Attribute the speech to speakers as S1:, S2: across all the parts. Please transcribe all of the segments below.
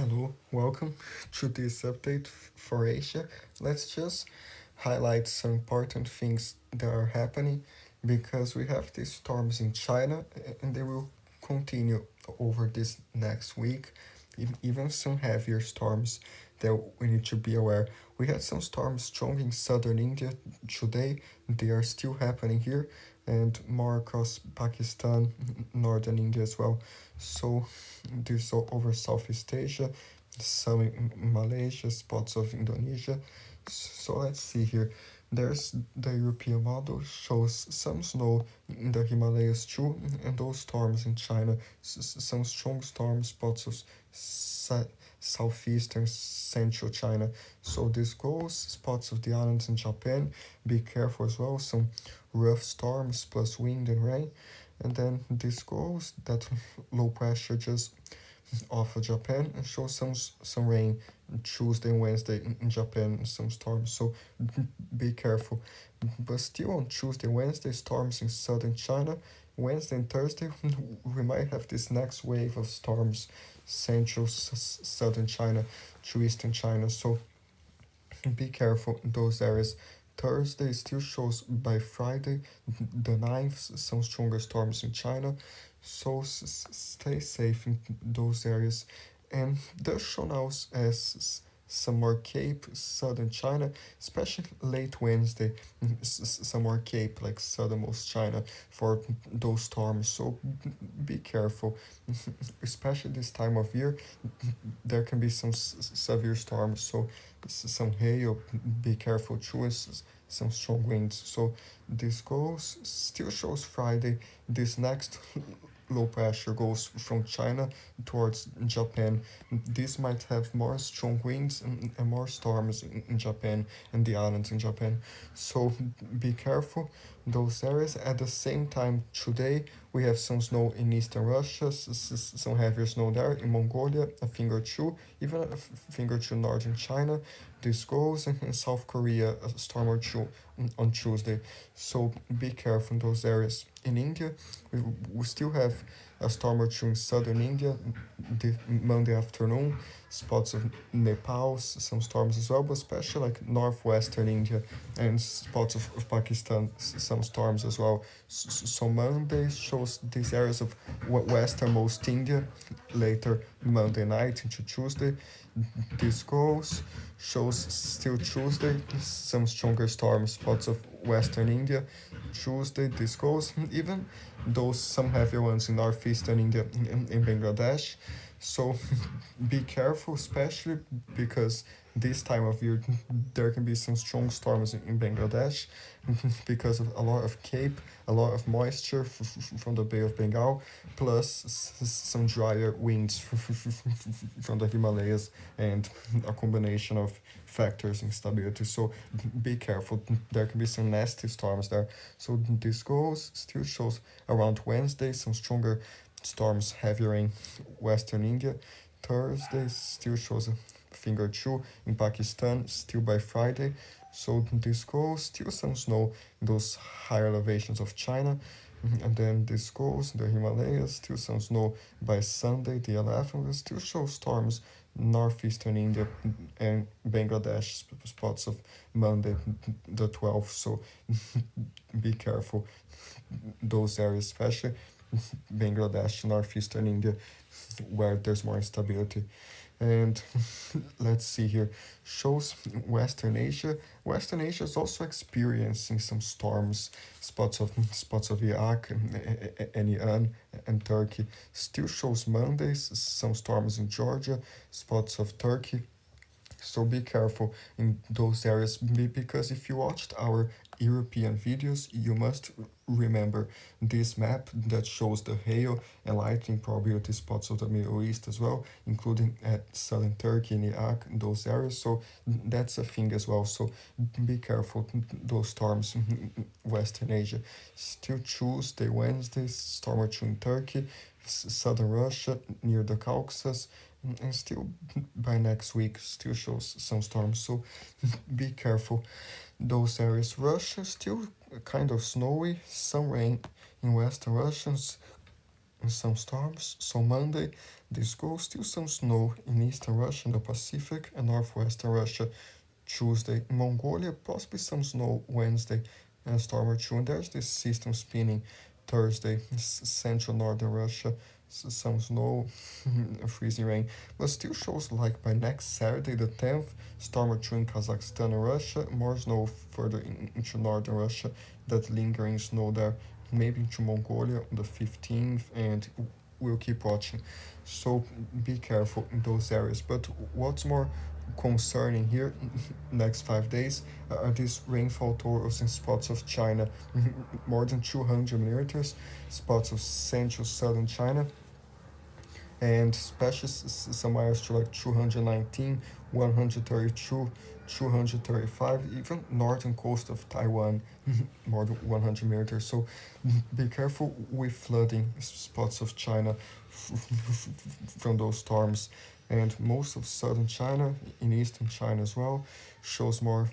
S1: Hello, welcome to this update for Asia. Let's just highlight some important things that are happening because we have these storms in China and they will continue over this next week. Even some heavier storms that we need to be aware. We had some storms strong in southern India today, they are still happening here, and more across Pakistan, northern India as well. So this over Southeast Asia, some in Malaysia, spots of Indonesia. So let's see here. There's the European model shows some snow in the Himalayas too, and those storms in China, some strong storm spots of southeastern central China. So this goes spots of the islands in Japan. Be careful as well. Some rough storms plus wind and rain. And then this goes that low pressure just off of Japan and shows some rain Tuesday and Wednesday in Japan and some storms. So be careful. But still on Tuesday, Wednesday, storms in southern China. Wednesday and Thursday, we might have this next wave of storms, central, southern China to eastern China. So be careful in those areas. Thursday still shows by Friday, the 9th, some stronger storms in China. So stay safe in those areas. And does show now as some more Cape, southern China, especially late Wednesday, some more Cape, like southernmost China, for those storms. So be careful, especially this time of year. There can be some severe storms, so some hail. Be careful too. Some strong winds. So this goes still shows Friday. This next low pressure goes from China towards Japan. This might have more strong winds and more storms in Japan and the islands in Japan. So be careful those areas. At the same time, today we have some snow in eastern Russia, some heavier snow there in Mongolia, a finger or two, even a finger or two northern China. This goes in South Korea, a storm or two on Tuesday. So be careful in those areas. In India, we still have a storm or two in southern India the Monday afternoon, spots of Nepal, some storms as well, but especially like northwestern India and spots of Pakistan, some storms as well. So Monday shows these areas of westernmost India, later Monday night into Tuesday. This goes shows still Tuesday, some stronger storm spots of western India. Tuesday, this goes, even those some heavier ones in northeastern India in Bangladesh. So be careful, especially because this time of year there can be some strong storms in Bangladesh because of a lot of cape, a lot of moisture from the Bay of Bengal, plus some drier winds from the Himalayas and a combination of factors instability. So be careful, there can be some nasty storms there. So this goes still shows around Wednesday some stronger storms heavier in western India. Thursday still shows a finger two in Pakistan, still by Friday. So this goes still some snow in those higher elevations of China. And then this goes the Himalayas, still some snow by Sunday, the 11th. We still show storms northeastern India and Bangladesh, spots of Monday, the 12th. So be careful those areas, especially Bangladesh, northeastern India, where there's more instability. And let's see here, shows Western Asia. Western Asia is also experiencing some storms, spots of Iraq and Iran and Turkey. Still shows Mondays, some storms in Georgia, spots of Turkey. So be careful in those areas because if you watched our European videos, you must remember this map that shows the hail and lightning probability spots of the Middle East as well, including at southern Turkey and Iraq, those areas. So that's a thing as well. So be careful those storms in Western Asia. Still Tuesday, Wednesday, storm or two in Turkey, southern Russia near the Caucasus, and still by next week still shows some storms. So be careful those areas. Russia still kind of snowy, some rain in western Russia and some storms. So Monday This goes still some snow in eastern Russia and the Pacific and northwestern Russia Tuesday. In Mongolia, possibly some snow Wednesday and a storm or two. And there's this system spinning Thursday, central northern Russia, some snow, freezing rain, but still shows like by next Saturday, the 10th, storm or two in Kazakhstan and Russia, more snow further into northern Russia, that lingering snow there, maybe into Mongolia on the 15th, and we'll keep watching. So be careful in those areas. But what's more concerning here next 5 days are these rainfall totals in spots of China, more than 200 millimeters, spots of central southern China, and especially some areas to like 219, 132, 235, even northern coast of Taiwan, more than 100 meters. So be careful with flooding spots of China from those storms. And most of southern China, in eastern China as well, shows more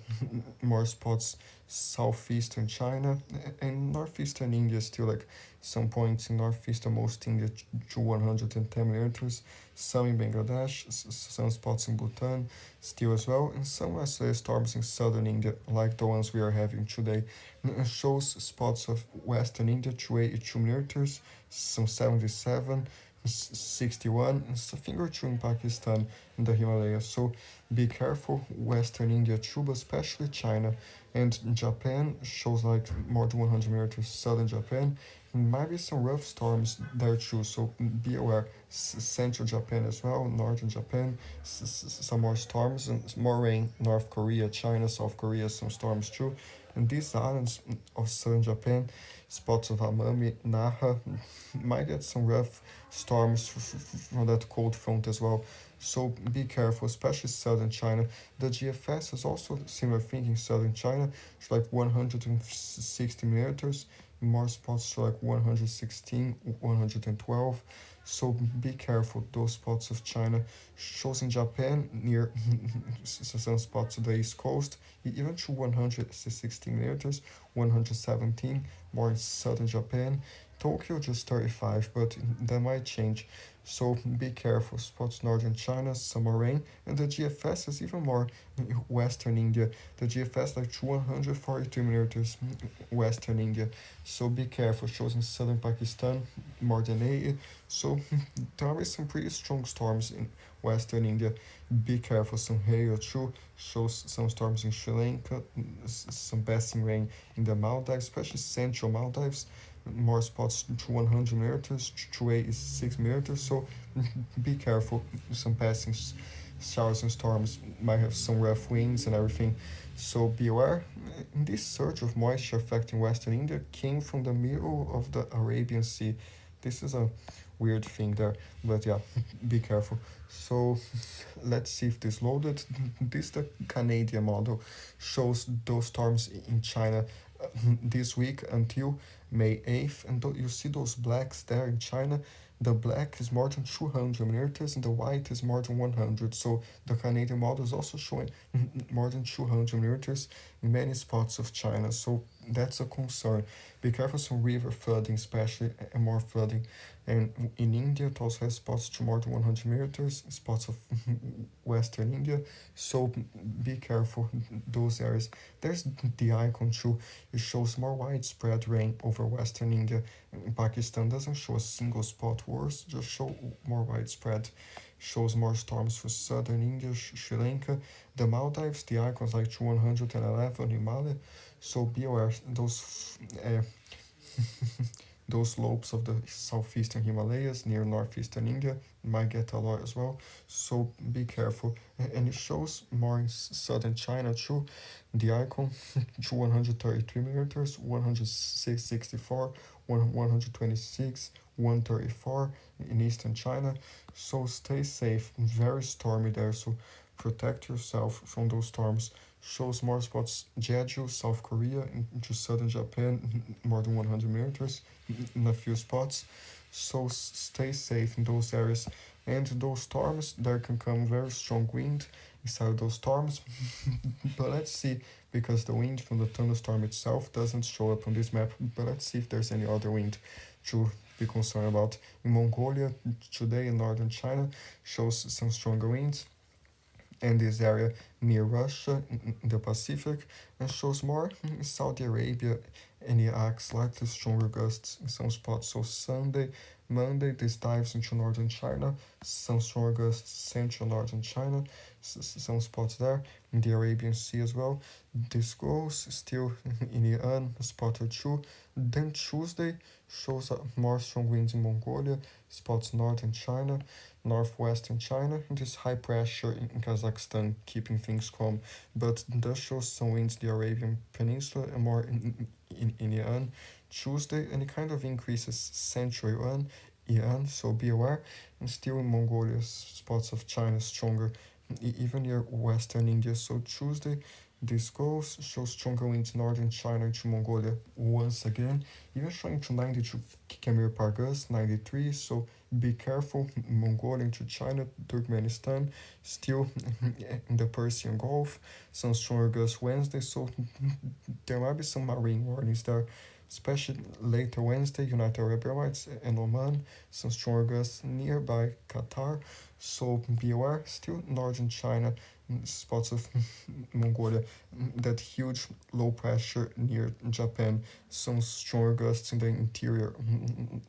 S1: spots southeastern China and northeastern India still, like some points in northeastern most India to 110 millimeters, some in Bangladesh, some spots in Bhutan still as well, and some isolated storms in southern India like the ones we are having today. Shows spots of western India to 82 millimeters, some 77, 61, and a finger or two in Pakistan in the Himalayas. So be careful, western India too, but especially China. And Japan shows like more than 100 millimeters, southern Japan. Might be some rough storms there too, so be aware. Central Japan as well, northern Japan, some more storms and more rain. North Korea, China, South Korea, some storms too. And these islands of southern Japan, spots of Amami, Naha, might get some rough storms from that cold front as well. So be careful, especially southern China. The GFS is also similar thing in southern China. It's like 160 millimeters, more spots to like 116, 112. So be careful, those spots of China. Shows in Japan near some spots to the east coast, even to 116 millimeters, 117, more in southern Japan. Tokyo just 35, but that might change. So be careful. Spots northern China, summer rain, and the GFS is even more western India. The GFS like 142 millimeters western India. So be careful. Shows in southern Pakistan more than 80. So there are some pretty strong storms in western India. Be careful. Some hail too. Shows some storms in Sri Lanka, some passing rain in the Maldives, especially central Maldives, more spots to 100 meters, to 86 meters. So be careful. Some passing showers and storms might have some rough winds and everything. So be aware. This surge of moisture affecting Western India came from the middle of the Arabian Sea. This is a weird thing there, but yeah, be careful. So let's see if this loaded. This the Canadian model shows those storms in China this week until May 8th, and you see those blacks there in China. The black is more than 200 millimeters and the white is more than 100. So the Canadian model is also showing more than 200 millimeters in many spots of China. So that's a concern. Be careful some river flooding, especially, and more flooding. And in India, it also has spots to more than 100 millimeters, spots of western India. So be careful those areas. There's the icon too. It shows more widespread rain over western India. Pakistan doesn't show a single spot worse, just show more widespread. Shows more storms for southern India, Sri Lanka. The Maldives, the icons like 111 Himalaya. So be aware, those slopes of the southeastern Himalayas near northeastern India might get a lot as well. So be careful. And it shows more in southern China too. The icon to 133 millimeters, 164, 126, 134 in eastern China. So stay safe. Very stormy there. So protect yourself from those storms. Shows more spots Jeju, South Korea, into southern Japan, more than 100 millimeters in a few spots. So stay safe in those areas. And those storms, there can come very strong wind inside those storms. But let's see, because the wind from the thunderstorm itself doesn't show up on this map. But let's see if there's any other wind to be concerned about. In Mongolia today, in northern China, shows some stronger winds, and this area near Russia in the Pacific, and shows more in Saudi Arabia and Iraq, slightly stronger gusts in some spots. So Sunday, Monday, this dives into northern China, some stronger gusts central northern China, some spots there in the Arabian Sea as well. This goes still in Iran, a spot or two. Then Tuesday shows more strong winds in Mongolia, spots northern China, northwestern China, and this high pressure in Kazakhstan keeping things calm, but does show some winds in the Arabian Peninsula and more in Iran Tuesday, and it kind of increases central Iran, so be aware, and still in Mongolia, spots of China stronger, even near western India. So Tuesday, this goes, shows stronger winds northern China to Mongolia once again, even showing to 92 km per gust, 93, so be careful. Mongolia to China, Turkmenistan, still in the Persian Gulf, some stronger gusts Wednesday, so there might be some marine warnings there, especially later Wednesday, United Arab Emirates and Oman, some stronger gusts nearby Qatar, so be aware. Still northern China, spots of Mongolia, that huge low pressure near Japan, some stronger gusts in the interior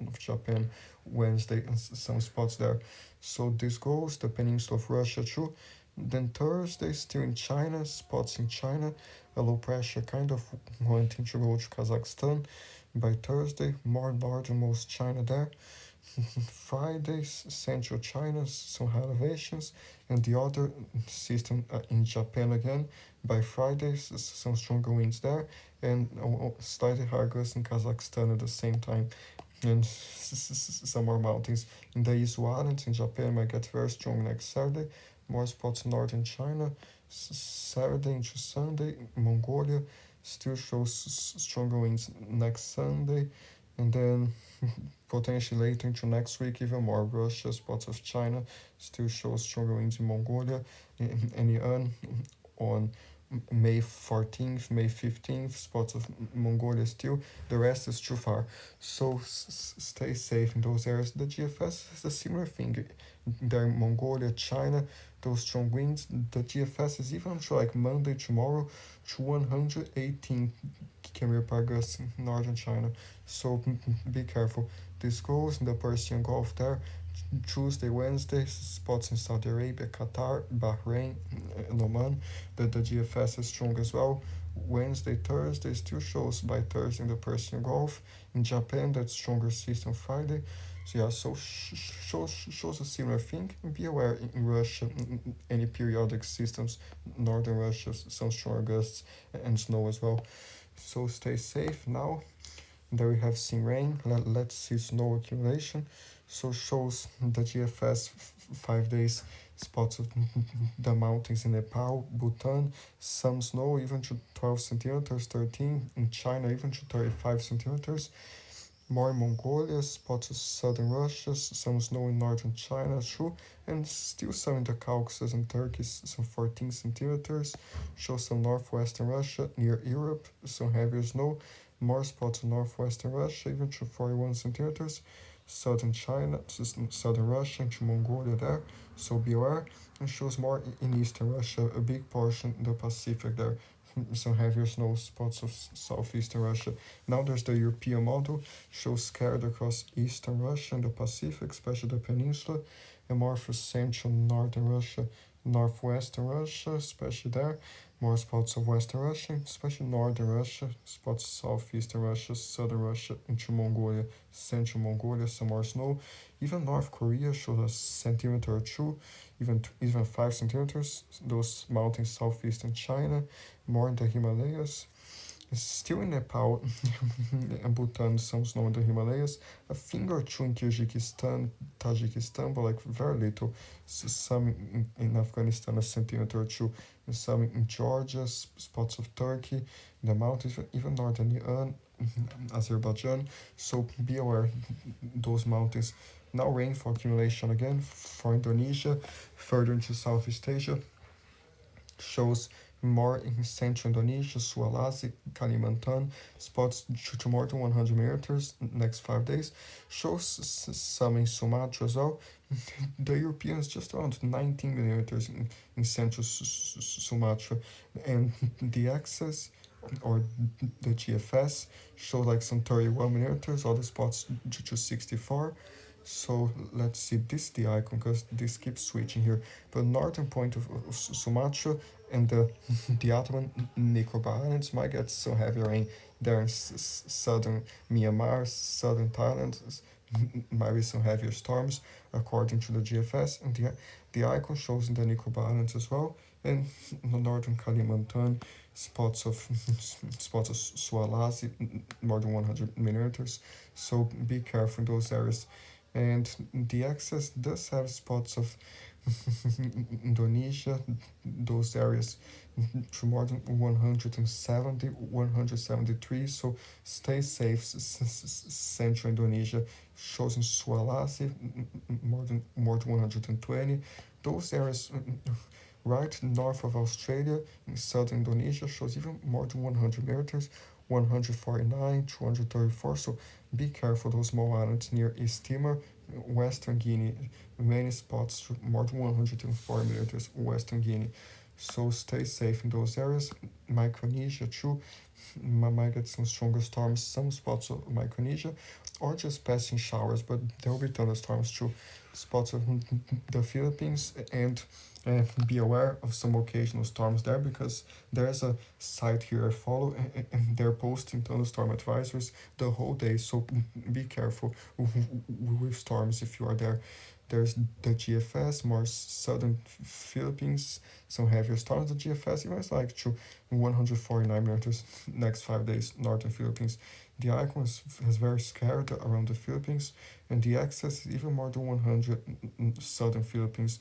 S1: of Japan Wednesday, and some spots there. So this goes the peninsula of Russia too. Then Thursday, still in China, spots in China, a low pressure kind of wanting to go to Kazakhstan. By Thursday, more northernmost China there. Friday, central China, some high elevations, and the other system in Japan again. By Friday, some stronger winds there, and slightly higher gusts in Kazakhstan at the same time, and some more mountains. In the Izu Islands in Japan might get very strong next Saturday, more spots in northern China. Saturday into Sunday, Mongolia still shows stronger winds next Sunday, and then potentially later into next week even more. Russia, spots of China still shows stronger winds in Mongolia and Iran on May 14th, May 15th, spots of Mongolia still. The rest is too far. So stay safe in those areas. The GFS is a similar thing. There in Mongolia, China, those strong winds. The GFS is even to like Monday, tomorrow, to 118 km per gust in northern China. So be careful. This goes in the Persian Gulf there. Tuesday, Wednesday, spots in Saudi Arabia, Qatar, Bahrain, and Oman. The GFS is strong as well. Wednesday, Thursday still shows by Thursday in the Persian Gulf. In Japan, that stronger system Friday. So yeah, so shows a similar thing. Be aware in Russia, any periodic systems, northern Russia, some stronger gusts and snow as well. So stay safe now. There we have seen rain. Let's see snow accumulation. So shows the GFS 5 days, spots of the mountains in Nepal, Bhutan, some snow even to 12 centimeters, 13 in China, even to 35 centimeters. More in Mongolia, spots of southern Russia, some snow in northern China too, and still some in the Caucasus and Turkey, some 14 centimeters. Shows some northwestern Russia, near Europe, some heavier snow. More spots in northwestern Russia, even to 41 centimeters. Southern China, southern Russia, and to Mongolia there, so be aware. And shows more in eastern Russia, a big portion in the Pacific there, some heavier snow spots of southeastern Russia. Now there's the European model, shows scattered across eastern Russia and the Pacific, especially the peninsula, and more for central northern Russia, northwestern Russia, especially there. More spots of western Russia, especially northern Russia, spots of southeastern Russia, southern Russia, into Mongolia, central Mongolia, some more snow. Even North Korea shows a centimeter or two, even 5 centimeters. Those mountains southeastern China, more in the Himalayas. Still in Nepal and Bhutan, some snow in the Himalayas. A finger or two in Kyrgyzstan, Tajikistan, but like very little. Some in Afghanistan, a centimeter or two. And some in Georgia, spots of Turkey, in the mountains, even northern Iran, Azerbaijan. So be aware, those mountains. Now rainfall accumulation again for Indonesia, further into Southeast Asia. Shows more in central Indonesia, Sulawesi, Kalimantan, spots to more than 100 millimeters next 5 days. Shows some in Sumatra as well. The Europeans just around 19 millimeters in central Sumatra, and the excess or the GFS show like some 31 millimeters, other spots to 64. So let's see this the icon because this keeps switching here. The northern point of Sumatra and the Ottoman Nicobar Islands might get some heavy rain there in southern Myanmar, southern Thailand. Might be some heavier storms according to the GFS, and the icon shows in the Nicobar Islands as well, and the northern Kalimantan spots of Sulawesi more than 100 millimeters. So be careful in those areas. And the excess does have spots of Indonesia, those areas to more than 170, 173. So stay safe. Central Indonesia shows in Sulawesi more than 120. Those areas right north of Australia in southern Indonesia shows even more than 100 millimeters, 149, 234. So be careful those small islands near East Timor, Western Guinea, many spots to more than 104 millimeters, Western Guinea. So stay safe in those areas. Micronesia too, might get some stronger storms, some spots of Micronesia, or just passing showers, but there will be thunderstorms too. Spots of the Philippines, and be aware of some occasional storms there because there's a site here I follow and they're posting thunderstorm advisories the whole day, so be careful with storms if you are there. There's the GFS, more southern Philippines, some heavier storms. The GFS even is like to 149 millimeters next 5 days, northern Philippines. The icon is very scared around the Philippines, and the excess is even more than 100 southern Philippines,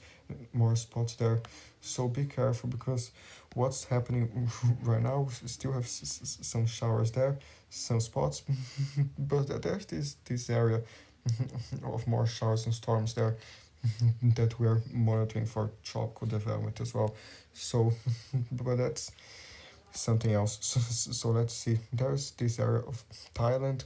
S1: more spots there. So be careful because what's happening right now, we still have some showers there, some spots, but there's this area of more showers and storms there that we're monitoring for tropical development as well. So, but that's something else. So let's see. There's this area of Thailand,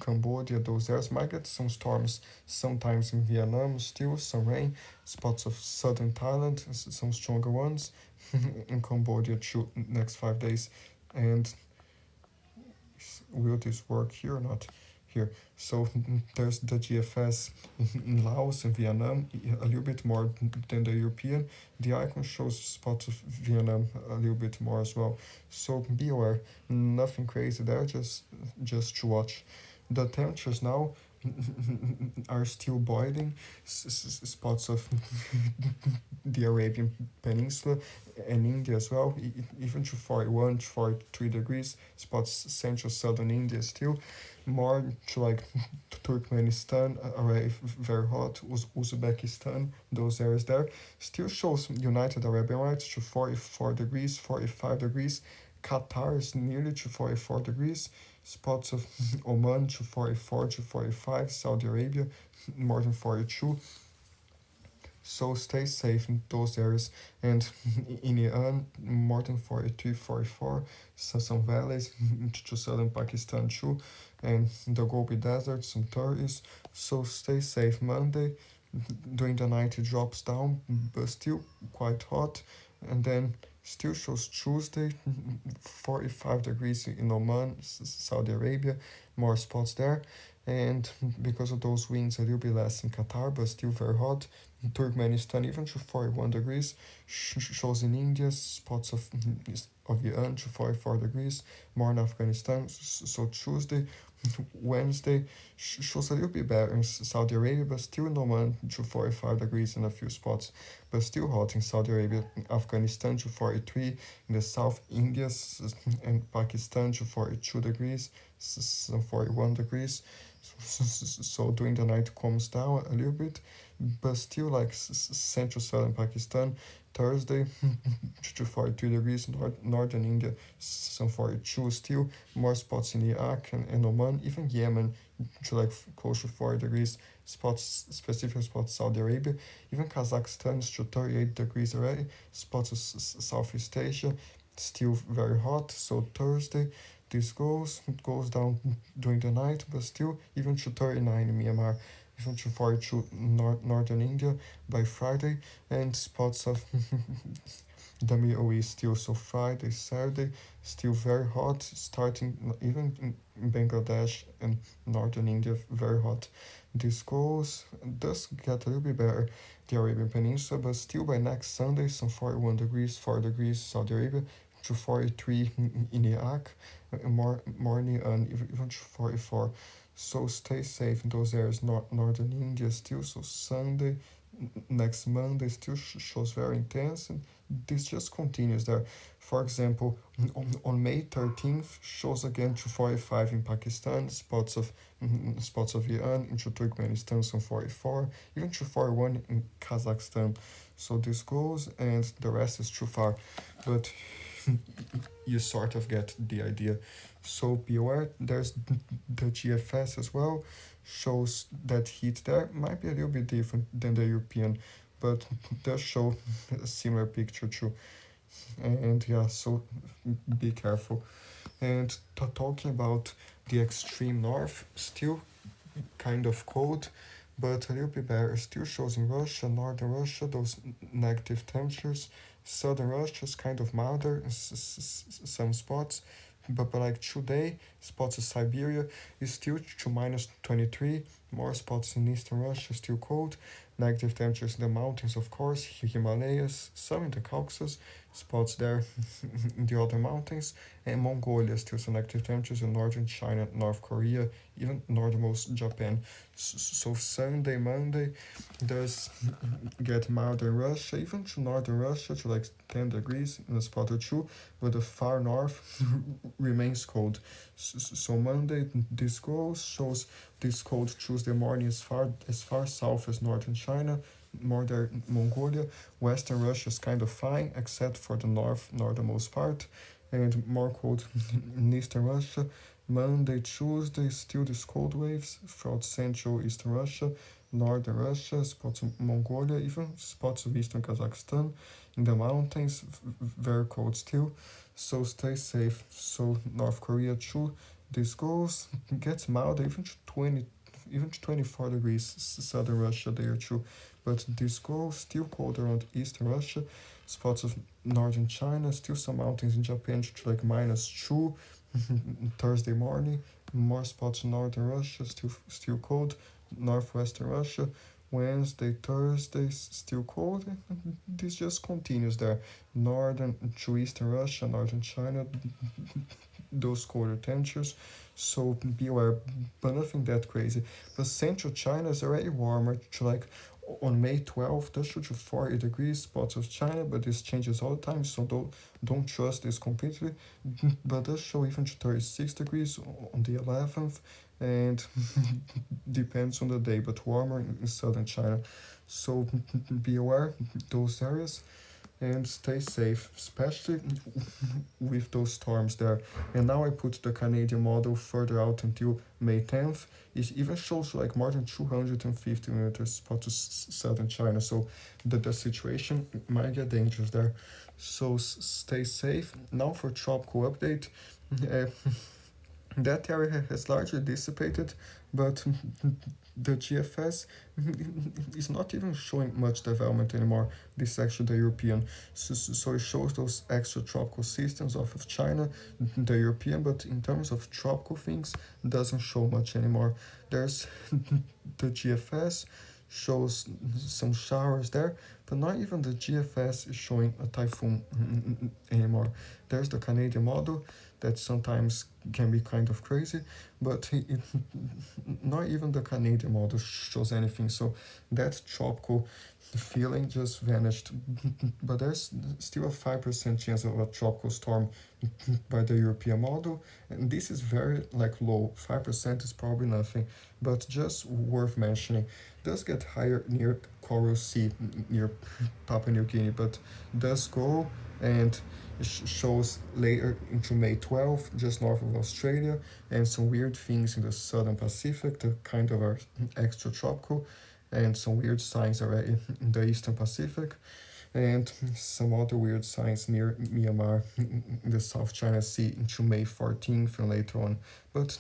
S1: Cambodia. Those areas might get some storms sometimes in Vietnam. Still some rain. Spots of southern Thailand, some stronger ones in Cambodia too next 5 days. And will this work here or not? Here. So there's the GFS in Laos and Vietnam, a little bit more than the European. The icon shows spots of Vietnam a little bit more as well. So be aware, nothing crazy there, just to watch. The temperatures now are still boiling. Spots of the Arabian Peninsula and India as well, even to 41 to 43 degrees. Spots central southern India still. More to like Turkmenistan, already very hot. Uzbekistan, those areas there. Still shows United Arab Emirates to 44 degrees, 45 degrees. Qatar is nearly to 44 degrees. Spots of Oman to 44 to 45. Saudi Arabia more than 42. So stay safe in those areas. And in Iran, more than 43, 44. So some valleys to southern Pakistan too. And the Gobi Desert, some 30s. So stay safe. Monday, during the night it drops down, but still quite hot. And then still shows Tuesday, 45 degrees in Oman, Saudi Arabia, more spots there. And because of those winds, a little bit less in Qatar, but still very hot. Turkmenistan even to 41 degrees, shows in India, spots of Iran to 44 degrees, more in Afghanistan. So Tuesday, Wednesday shows a little bit better in Saudi Arabia, but still in Oman to 45 degrees in a few spots, but still hot in Saudi Arabia. Afghanistan to 43, in the South India and Pakistan to 42 degrees, some 41 degrees. So during the night comes down a little bit, but still like central southern Pakistan. Thursday to 43 degrees, northern India some 42 still, more spots in Iraq and Oman, even Yemen to like close to 40 degrees, spots, specific spots Saudi Arabia, even Kazakhstan is to 38 degrees already, spots of Southeast Asia, still very hot. So Thursday, this goes down during the night, but still even to 39 in Myanmar, even to 42 northern India by Friday, and spots of the Middle East still. So Friday, Saturday, still very hot, starting even in Bangladesh and northern India, very hot. This does get a little bit better, the Arabian Peninsula, but still by next Sunday, some 41 degrees, 4 degrees Saudi Arabia, to 43 in Iraq, morning and even to 44. So stay safe in those areas, northern India still. So Sunday, next Monday still shows very intense, and this just continues there. For example, on May 13th shows again to 45 in Pakistan, spots of Iran, into Turkmenistan some 44, even to 41 in Kazakhstan. So this goes, and the rest is too far, but you sort of get the idea. So be aware, there's the GFS as well, shows that heat there might be a little bit different than the European, but does show a similar picture too. And yeah, so be careful. And talking about the extreme north, still kind of cold, but a little bit better. Still shows in Russia, northern Russia, those negative temperatures. Southern Russia is kind of milder in some spots, but like today, spots of Siberia is still to minus 23. More spots in eastern Russia, still cold. Negative temperatures in the mountains, of course, Himalayas, some in the Caucasus, spots there in the other mountains, and Mongolia, still some negative temperatures in northern China, North Korea, even northernmost Japan. So Sunday, Monday, does get milder in Russia, even to northern Russia, to like 10 degrees in a spot or two, but the far north remains cold. So Monday, this shows this cold Tuesday morning as far south as northern China, northern Mongolia. Western Russia is kind of fine, except for the northernmost part, and more cold in eastern Russia. Monday, Tuesday, still these cold waves throughout central eastern Russia, northern Russia, spots of Mongolia, even spots of eastern Kazakhstan. In the mountains, very cold still, so stay safe. So North Korea too, this gets milder, even to 20, even to 24 degrees southern Russia there too, but this still cold around eastern Russia, spots of northern China, still some mountains in Japan to like -2 Thursday morning, more spots in northern Russia, still cold, northwestern Russia, Wednesday, Thursday, still cold. This just continues there. Northern to eastern Russia, northern China, those colder temperatures. So be aware, but nothing that crazy. But central China is already warmer to like on May 12th, that should to 40 degrees, spots of China, but this changes all the time, so don't trust this completely. But does show even to 36 degrees on the 11th, and depends on the day, but warmer in southern China. So be aware those areas and stay safe, especially with those storms there. And now I put the Canadian model further out until May 10th. It even shows like more than 250 millimeters spot to southern China, so the situation might get dangerous there. So stay safe. Now for tropical update. Uh, that area has largely dissipated, but the GFS is not even showing much development anymore. This is actually the European. So it shows those extra tropical systems off of China, the European, but in terms of tropical things, doesn't show much anymore. There's the GFS, shows some showers there, but not even the GFS is showing a typhoon anymore. There's the Canadian model that sometimes can be kind of crazy, but not even the Canadian model shows anything. So that tropical feeling just vanished. But there's still a 5% chance of a tropical storm by the European model, and this is very like low. 5% is probably nothing, but just worth mentioning. Does get higher near Coral Sea, near Papua New Guinea, but does go and shows later into May 12th, just north of Australia, and some weird things in the southern Pacific that kind of are extra tropical, and some weird signs already in the eastern Pacific. and some other weird signs near Myanmar, in the South China Sea into May 14th and later on. But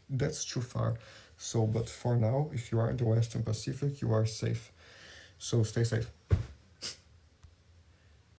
S1: that's too far. So, but for now, if you are in the Western Pacific, you are safe. So stay safe.